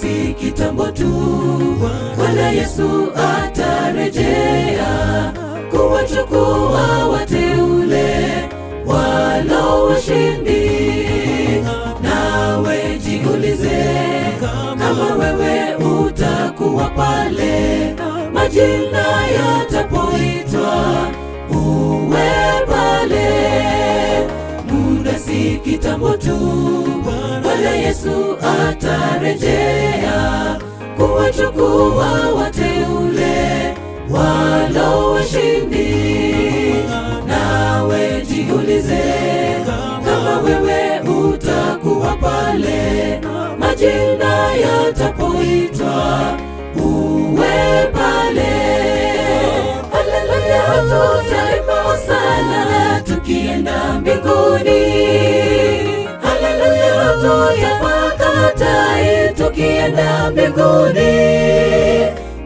si kitambo tu, Bwana Yesu atarejea kuwachukua wateule walio washindi. Nawe jiulize, kama wewe utakuwa pale majina yatapoitwa, uwe pale. Muda si kitambo tu, Bwana Yesu atarejea kuwachukua wateule walio washindi. Nawe jiulize, kama wewe utakuwa pale majina yatapoitwa, uwe pale. Haleluya, tutaimba sana tukienda mbinguni. Haleluya, tutapaka tai tukienda mbinguni,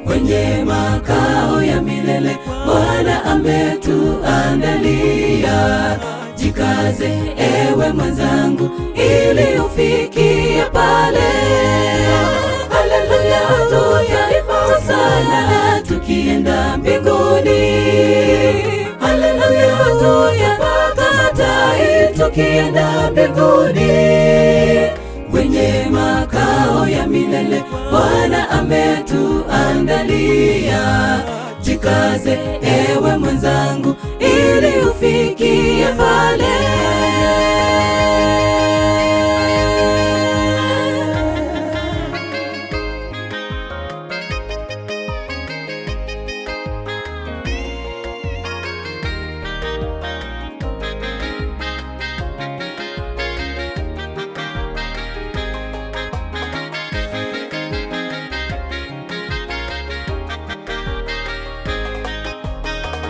kwenye makao ya milele Bwana ametuandalia. Jikaze ewe mwenzangu, ili ufikie pale. Haleluya, tutaimba sana tukienda mbinguni. Haleluya, tutapaka tai tukienda mbinguni, kwenye makao ya milele Bwana ametuandalia. Jikaze ewe mwenzangu, ili ufikie pale.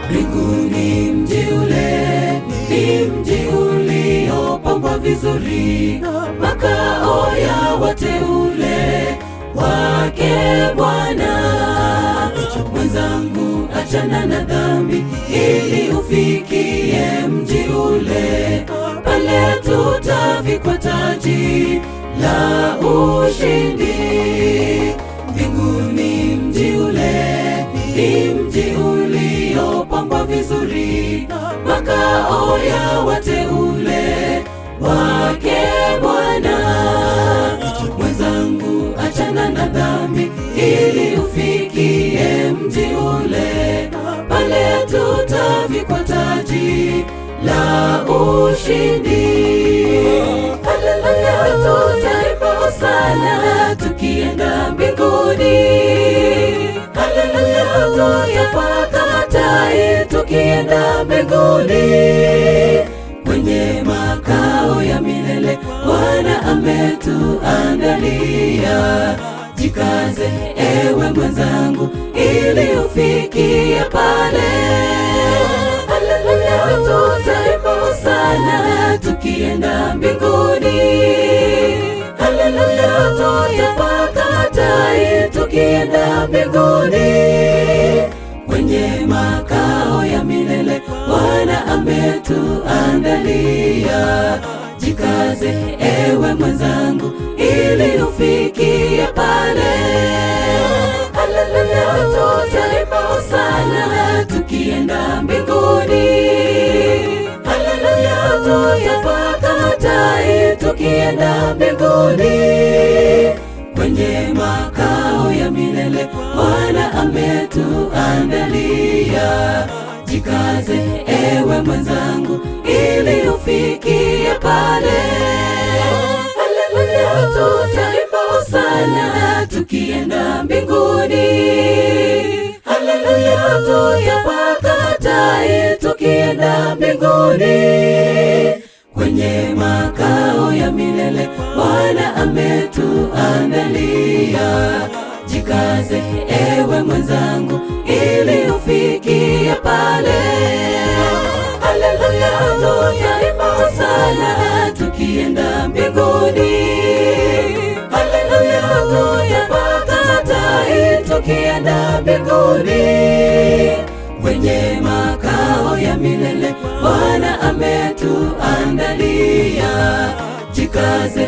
Mbinguni mji ule ni mji uliopambwa vizuri, makao ya wateule wake Bwana. Mwenzangu, achana na dhambi ili ufikie mji ule, pale tutavikwa taji la ushindi. Mbinguni mji ule ni mji uliopambwa vizuri, makao ya wateule wake Bwana. Mwenzangu, achana na dhambi ili ufikie mji ule, pale tutavikwa taji la ushindi. Haleluya, tutaimba sana tukienda mbinguni. Haleluya, tutapaka tai tukienda mbinguni, kwenye makao ya milele Bwana ametuandalia. Jikaze ewe mwenzangu, ili ufikie pale. Haleluya, tutaimba sana tukienda mbinguni. Haleluya, tutapaka tai tukienda mbinguni, kwenye makao ya milele Bwana ametuandalia. Jikaze ewe mwenzangu, ili ufikie pale. Haleluya, tutaimba sana tukienda mbinguni. Haleluya, tutapaka tai tukienda mbinguni, kwenye makao ya milele Bwana ametuandalia. Jikaze ewe mwenzangu, ili ufikie pale. Haleluya, tutaimba sana tukienda mbinguni. Haleluya, tutapaka tai tukienda mbinguni, kwenye makao ya milele Bwana ametuandalia. Jikaze ewe mwenzangu, ili ufikie pale. Haleluya, tutaimba sana tukienda mbinguni. Haleluya, tutapaka tai tukienda mbinguni, kwenye makao ya milele Bwana ametuandalia. Jikaze